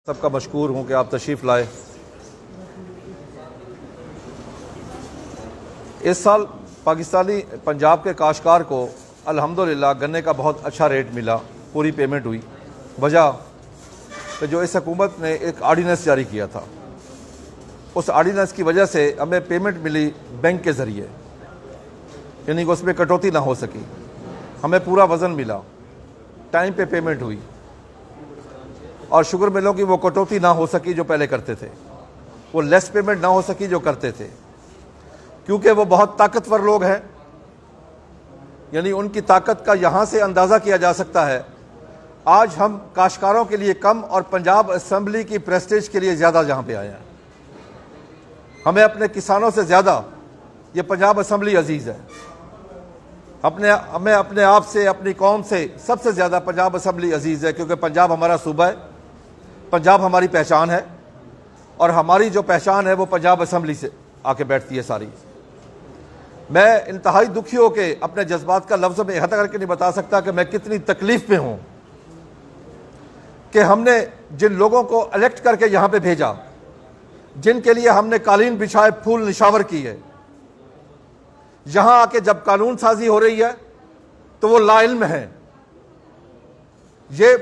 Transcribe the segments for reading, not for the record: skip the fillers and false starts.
سب کا مشکور ہوں کہ آپ تشریف لائے۔ اس سال پاکستانی پنجاب کے کاشتکار کو الحمدللہ گنے کا بہت اچھا ریٹ ملا، پوری پیمنٹ ہوئی۔ وجہ کہ جو اس حکومت نے ایک آرڈیننس جاری کیا تھا، اس آرڈیننس کی وجہ سے ہمیں پیمنٹ ملی بینک کے ذریعے، یعنی کہ اس میں کٹوتی نہ ہو سکی، ہمیں پورا وزن ملا، ٹائم پہ پیمنٹ ہوئی، اور شوگر ملوں کی وہ کٹوتی نہ ہو سکی جو پہلے کرتے تھے، وہ لیس پیمنٹ نہ ہو سکی جو کرتے تھے، کیونکہ وہ بہت طاقتور لوگ ہیں، یعنی ان کی طاقت کا یہاں سے اندازہ کیا جا سکتا ہے۔ آج ہم کاشتکاروں کے لیے کم اور پنجاب اسمبلی کی پریسٹیج کے لیے زیادہ جہاں پہ آئے ہیں۔ ہمیں اپنے کسانوں سے زیادہ یہ پنجاب اسمبلی عزیز ہے، ہمیں اپنے آپ سے، اپنی قوم سے سب سے زیادہ پنجاب اسمبلی عزیز ہے، کیونکہ پنجاب ہمارا صوبہ ہے، پنجاب ہماری پہچان ہے، اور ہماری جو پہچان ہے وہ پنجاب اسمبلی سے آ کے بیٹھتی ہے ساری۔ میں انتہائی دکھی ہو کے اپنے جذبات کا لفظوں میں احاطہ کر کے نہیں بتا سکتا کہ میں کتنی تکلیف میں ہوں کہ ہم نے جن لوگوں کو الیکٹ کر کے یہاں پہ بھیجا، جن کے لیے ہم نے قالین بچھائے، پھول نشاور کیے، یہاں آ کے جب قانون سازی ہو رہی ہے تو وہ لا علم ہیں۔ یہ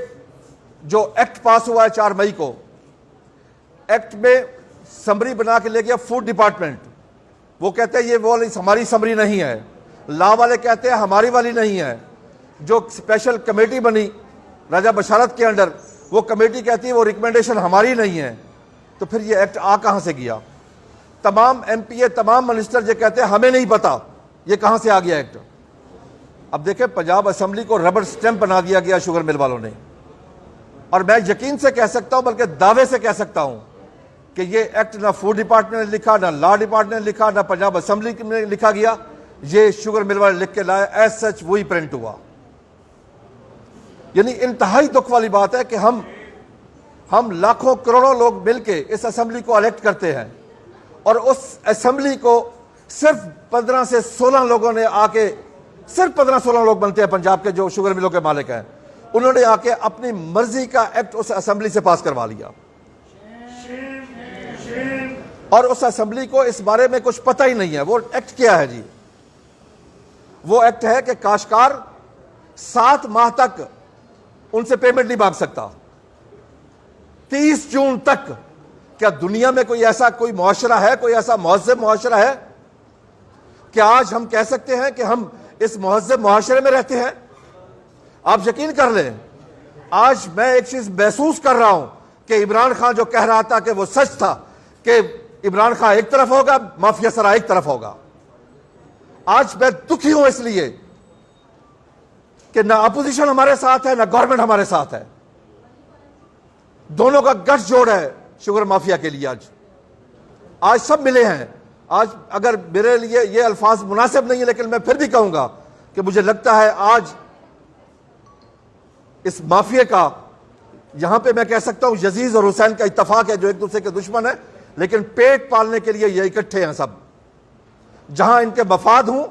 جو ایکٹ پاس ہوا ہے 4 مئی کو، ایکٹ میں سمری بنا کے لے گیا فوڈ ڈپارٹمنٹ، وہ کہتے ہیں یہ وہ ہماری سمری نہیں ہے، لا والے کہتے ہیں ہماری والی نہیں ہے، جو اسپیشل کمیٹی بنی راجہ بشارت کے انڈر، وہ کمیٹی کہتی ہے وہ ریکمنڈیشن ہماری نہیں ہے، تو پھر یہ ایکٹ آ کہاں سے گیا؟ تمام ایم پی اے، تمام منسٹر یہ کہتے ہیں ہمیں نہیں پتا یہ کہاں سے آ گیا ایکٹ۔ اب دیکھیں پنجاب اسمبلی کو ربڑ سٹیمپ بنا دیا گیا شوگر مل والوں نے، اور میں یقین سے کہہ سکتا ہوں، بلکہ دعوے سے کہہ سکتا ہوں کہ یہ ایکٹ نہ فوڈ ڈپارٹمنٹ نے لکھا، نہ لا ڈپارٹمنٹ نے لکھا، نہ پنجاب اسمبلی میں لکھا گیا، یہ شوگر مل والے لکھ کے لائے، ایز سچ وہی پرنٹ ہوا۔ یعنی انتہائی دکھ والی بات ہے کہ ہم لاکھوں کروڑوں لوگ مل کے اس اسمبلی کو الیکٹ کرتے ہیں، اور اس اسمبلی کو صرف 15 سے 16 لوگوں نے آ کے، صرف 15-16 لوگ بنتے ہیں پنجاب کے جو شوگر ملوں کے مالک ہیں، انہوں نے آ کے اپنی مرضی کا ایکٹ اس اسمبلی سے پاس کروا لیا، اور اس اسمبلی کو اس بارے میں کچھ پتہ ہی نہیں ہے۔ وہ ایکٹ کیا ہے جی؟ وہ ایکٹ ہے کہ کاشتکار 7 ماہ تک ان سے پیمنٹ نہیں مانگ سکتا، 30 جون تک۔ کیا دنیا میں کوئی ایسا کوئی معاشرہ ہے، کوئی ایسا مہذب معاشرہ ہے کہ آج ہم کہہ سکتے ہیں کہ ہم اس مہذب معاشرے میں رہتے ہیں؟ آپ یقین کر لیں، آج میں ایک چیز محسوس کر رہا ہوں کہ عمران خان جو کہہ رہا تھا کہ وہ سچ تھا کہ عمران خان ایک طرف ہوگا، مافیا سرا ایک طرف ہوگا۔ آج میں دکھی ہوں اس لیے کہ نہ اپوزیشن ہمارے ساتھ ہے، نہ گورنمنٹ ہمارے ساتھ ہے، دونوں کا گٹھ جوڑ ہے شوگر مافیا کے لیے۔ آج سب ملے ہیں۔ آج اگر میرے لیے یہ الفاظ مناسب نہیں ہے، لیکن میں پھر بھی کہوں گا کہ مجھے لگتا ہے آج اس مافیا کا، یہاں پہ میں کہہ سکتا ہوں یزید اور حسین کا اتفاق ہے، جو ایک دوسرے کے دشمن ہیں، لیکن پیٹ پالنے کے لیے یہ اکٹھے ہیں سب۔ جہاں ان کے مفاد ہوں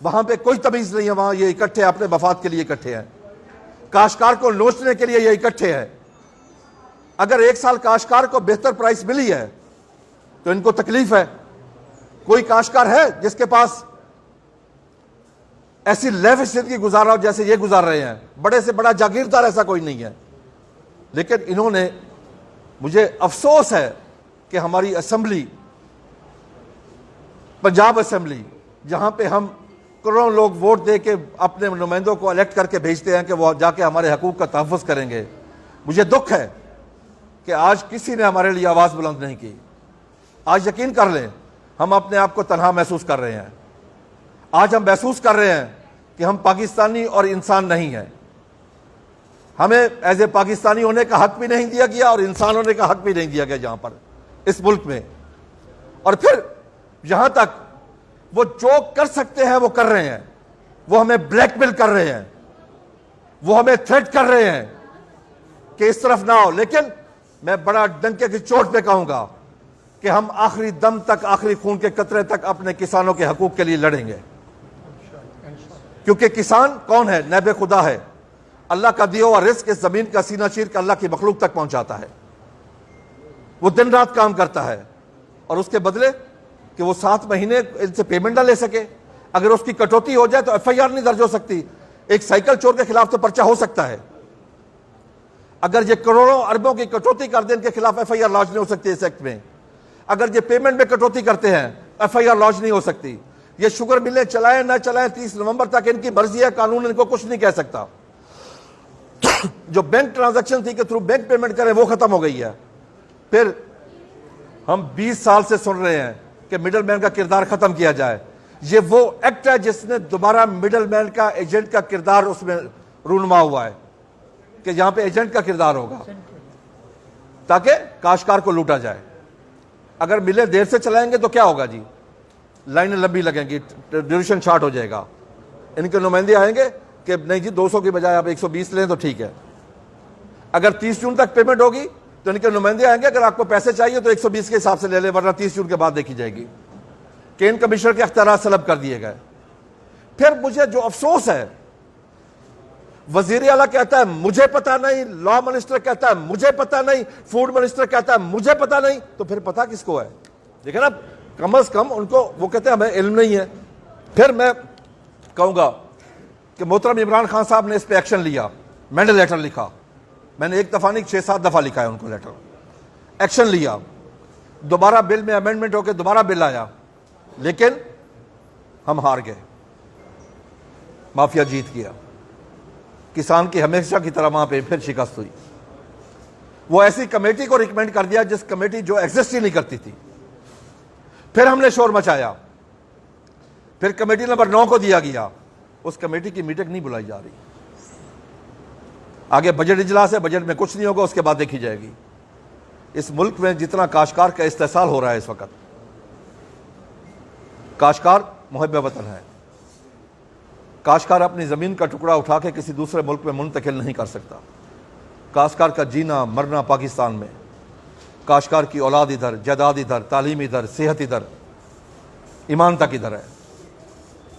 وہاں پہ کوئی تمیز نہیں ہے، وہاں یہ اکٹھے اپنے مفاد کے لیے اکٹھے ہیں، کاشتکار کو نوچنے کے لیے یہ اکٹھے ہیں۔ اگر ایک سال کاشتکار کو بہتر پرائس ملی ہے تو ان کو تکلیف ہے۔ کوئی کاشتکار ہے جس کے پاس ایسی لیوش زندگی گزارا ہو جیسے یہ گزار رہے ہیں؟ بڑے سے بڑا جاگیردار ایسا کوئی نہیں ہے، لیکن انہوں نے، مجھے افسوس ہے کہ ہماری اسمبلی، پنجاب اسمبلی، جہاں پہ ہم کروڑوں لوگ ووٹ دے کے اپنے نمائندوں کو الیکٹ کر کے بھیجتے ہیں کہ وہ جا کے ہمارے حقوق کا تحفظ کریں گے، مجھے دکھ ہے کہ آج کسی نے ہمارے لیے آواز بلند نہیں کی۔ آج یقین کر لیں ہم اپنے آپ کو تنہا محسوس کر رہے ہیں۔ آج ہم محسوس کر رہے ہیں کہ ہم پاکستانی اور انسان نہیں ہیں، ہمیں ایز اے پاکستانی ہونے کا حق بھی نہیں دیا گیا اور انسان ہونے کا حق بھی نہیں دیا گیا جہاں پر، اس ملک میں۔ اور پھر یہاں تک وہ جو کر سکتے ہیں وہ کر رہے ہیں، وہ ہمیں بلیک میل کر رہے ہیں، وہ ہمیں تھریٹ کر رہے ہیں کہ اس طرف نہ ہو۔ لیکن میں بڑا ڈنکے کی چوٹ پہ کہوں گا کہ ہم آخری دم تک، آخری خون کے قطرے تک اپنے کسانوں کے حقوق کے لیے لڑیں گے، کیونکہ کسان کون ہے؟ نیب خدا ہے، اللہ کا دیا ہوا رزق اس زمین کا سینہ چیر کے اللہ کی مخلوق تک پہنچاتا ہے۔ وہ دن رات کام کرتا ہے اور اس کے بدلے کہ وہ 7 مہینے ان سے پیمنٹ نہ لے سکے. اگر اس کی کٹوتی ہو جائے تو ایف آئی آر نہیں درج ہو سکتی. ایک سائیکل چور کے خلاف تو پرچہ ہو سکتا ہے. اگر یہ کروڑوں اربوں کی کٹوتی کر دیں ان کے خلاف ایف آئی آر لانچ نہیں ہو سکتی اس ایکٹ میں. اگر یہ پیمنٹ میں کٹوتی کرتے ہیں ایف آئی آر لانچ نہیں ہو سکتی. یہ شوگر ملیں چلائیں نہ چلائیں 30 نومبر تک ان کی مرضی ہے, قانون ان کو کچھ نہیں کہہ سکتا. جو بینک ٹرانزیکشن تھی کہ تھرو بینک پیمنٹ کریں وہ ختم ہو گئی ہے. پھر ہم 20 سال سے سن رہے ہیں کہ مڈل مین کا کردار ختم کیا جائے. یہ وہ ایکٹ ہے جس نے دوبارہ مڈل مین کا ایجنٹ کا کردار اس میں رونما ہوا ہے کہ یہاں پہ ایجنٹ کا کردار ہوگا تاکہ کاشتکار کو لوٹا جائے. اگر ملیں دیر سے چلائیں گے تو کیا ہوگا جی, لائنیں لمبی لگیں گی, ڈیوریشن شارٹ ہو جائے گا. ان کے نمائندے آئیں گے کہ نہیں جی 200 کی بجائے آپ 120 لیں تو ٹھیک ہے. اگر 30 جون تک پیمنٹ ہوگی تو ان کے نمائندے آئیں گے اگر آپ کو پیسے چاہیے تو 120 کے حساب سے لے لیں ورنہ 30 جون کے بعد دیکھی جائے گی. کہ ان کمشنر کے اختیارات سلب کر دیے گئے. پھر مجھے جو افسوس ہے, وزیر اعلیٰ کہتا ہے مجھے پتا نہیں, لا منسٹر کہتا ہے مجھے پتا نہیں, فوڈ منسٹر کہتا ہے مجھے پتا نہیں. تو پھر پتا کس کو ہے؟ دیکھیں نا, کم از کم ان کو وہ کہتے ہیں ہمیں علم نہیں ہے. پھر میں کہوں گا کہ محترم عمران خان صاحب نے اس پہ ایکشن لیا, میں نے لیٹر لکھا, میں نے 1 دفعہ نہیں 6-7 دفعہ لکھا ہے ان کو لیٹر, ایکشن لیا, دوبارہ بل میں امینڈمنٹ ہو کے دوبارہ بل آیا, لیکن ہم ہار گئے, مافیا جیت گیا. کسان کی ہمیشہ کی طرح وہاں پہ پھر شکست ہوئی. وہ ایسی کمیٹی کو ریکمینڈ کر دیا جس کمیٹی جو ایگزسٹ ہی نہیں کرتی تھی. پھر ہم نے شور مچایا, پھر کمیٹی نمبر 9 کو دیا گیا. اس کمیٹی کی میٹنگ نہیں بلائی جا رہی. آگے بجٹ اجلاس ہے, بجٹ میں کچھ نہیں ہوگا, اس کے بعد دیکھی جائے گی. اس ملک میں جتنا کاشتکار کا استحصال ہو رہا ہے اس وقت, کاشتکار محب وطن ہے. کاشتکار اپنی زمین کا ٹکڑا اٹھا کے کسی دوسرے ملک میں منتقل نہیں کر سکتا. کاشتکار کا جینا مرنا پاکستان میں, کاشتکار کی اولاد ادھر, جائیداد ادھر, تعلیم ادھر, صحت ادھر, ایمان تک ادھر ہے.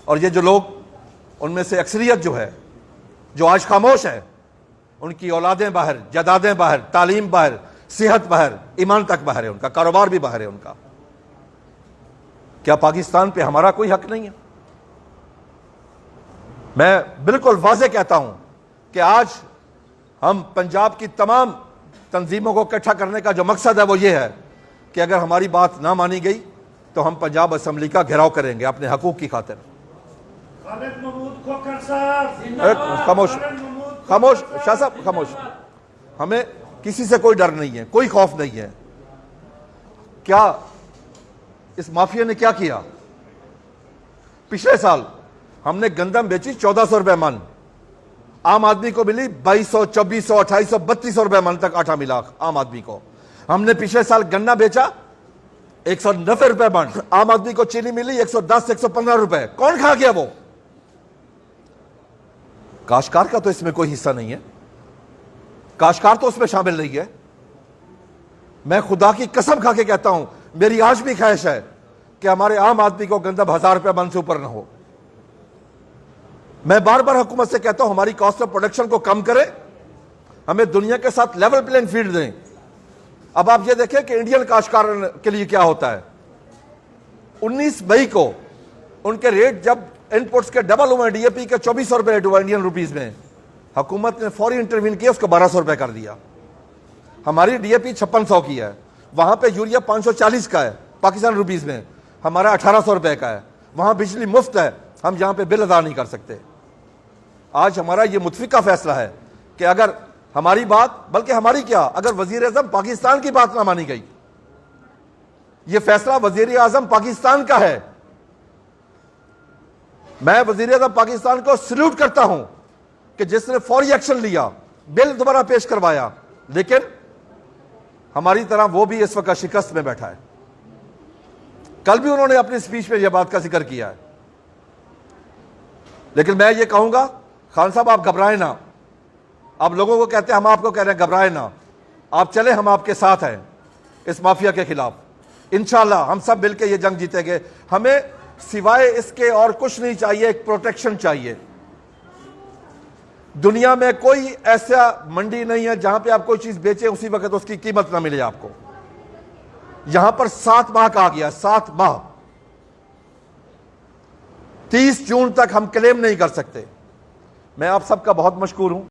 اور یہ جو لوگ, ان میں سے اکثریت جو ہے جو آج خاموش ہے, ان کی اولادیں باہر, جائیدادیں باہر, تعلیم باہر, صحت باہر, ایمان تک باہر ہے, ان کا کاروبار بھی باہر ہے ان کا. کیا پاکستان پہ ہمارا کوئی حق نہیں ہے؟ میں بالکل واضح کہتا ہوں کہ آج ہم پنجاب کی تمام تنظیموں کو اکٹھا کرنے کا جو مقصد ہے وہ یہ ہے کہ اگر ہماری بات نہ مانی گئی تو ہم پنجاب اسمبلی کا گھیراؤ کریں گے اپنے حقوق کی خاطر. خاموش خاموش شاہ صاحب خاموش. ہمیں کسی سے کوئی ڈر نہیں ہے, کوئی خوف نہیں ہے. کیا اس مافیا نے کیا کیا؟ پچھلے سال ہم نے گندم بیچی 1400 روپے من, عام آدمی کو ملی 2200, 2400, 2800, 3200 روپے من تک آٹا ملا عام آدمی کو. ہم نے پچھلے سال گنا بیچا 190 روپے من, عام آدمی کو چینی ملی 110 115 روپے. کون کھا گیا وہ؟ کاشتکار کا تو اس میں کوئی حصہ نہیں ہے, کاشتکار تو اس میں شامل نہیں ہے. میں خدا کی قسم کھا کے کہتا ہوں, میری آج بھی خواہش ہے کہ ہمارے عام آدمی کو گندم 1000 روپے من سے اوپر نہ ہو. میں بار بار حکومت سے کہتا ہوں ہماری کاسٹ آف پروڈکشن کو کم کرے, ہمیں دنیا کے ساتھ لیول پلینگ فیلڈ دیں. اب آپ یہ دیکھیں کہ انڈین کاشتکار کے لیے کیا ہوتا ہے. 19 مئی کو ان کے ریٹ جب انپوٹس کے ڈبل ہوئے, ڈی اے پی کے 2400 روپے ریٹ ہوا انڈین روپیز میں, حکومت نے فوری انٹروین کیا, اس کو 1200 روپے کر دیا. ہماری ڈی اے پی 5600 کی ہے, وہاں پہ یوریا 540 کا ہے پاکستان روپیز میں, ہمارا 1800 روپے کا ہے. وہاں بجلی مفت ہے, ہم یہاں پہ بل ادا نہیں کر سکتے. آج ہمارا یہ متفقہ فیصلہ ہے کہ اگر ہماری بات, بلکہ ہماری کیا, اگر وزیر اعظم پاکستان کی بات نہ مانی گئی, یہ فیصلہ وزیر اعظم پاکستان کا ہے. میں وزیر اعظم پاکستان کو سلیوٹ کرتا ہوں کہ جس نے فوری ایکشن لیا, بل دوبارہ پیش کروایا, لیکن ہماری طرح وہ بھی اس وقت شکست میں بیٹھا ہے. کل بھی انہوں نے اپنی سپیچ میں یہ بات کا ذکر کیا ہے. لیکن میں یہ کہوں گا, خان صاحب آپ گھبرائیں نہ. آپ لوگوں کو کہتے ہیں, ہم آپ کو کہہ رہے ہیں گھبرائیں نہ, آپ چلیں, ہم آپ کے ساتھ ہیں اس مافیا کے خلاف. انشاءاللہ ہم سب مل کے یہ جنگ جیتیں گے. ہمیں سوائے اس کے اور کچھ نہیں چاہیے, ایک پروٹیکشن چاہیے. دنیا میں کوئی ایسا منڈی نہیں ہے جہاں پہ آپ کوئی چیز بیچیں اسی وقت اس کی قیمت نہ ملے آپ کو. یہاں پر 7 ماہ کہا گیا، 7 ماہ، 30 جون تک ہم کلیم نہیں کر سکتے۔ میں آپ سب کا بہت مشکور ہوں۔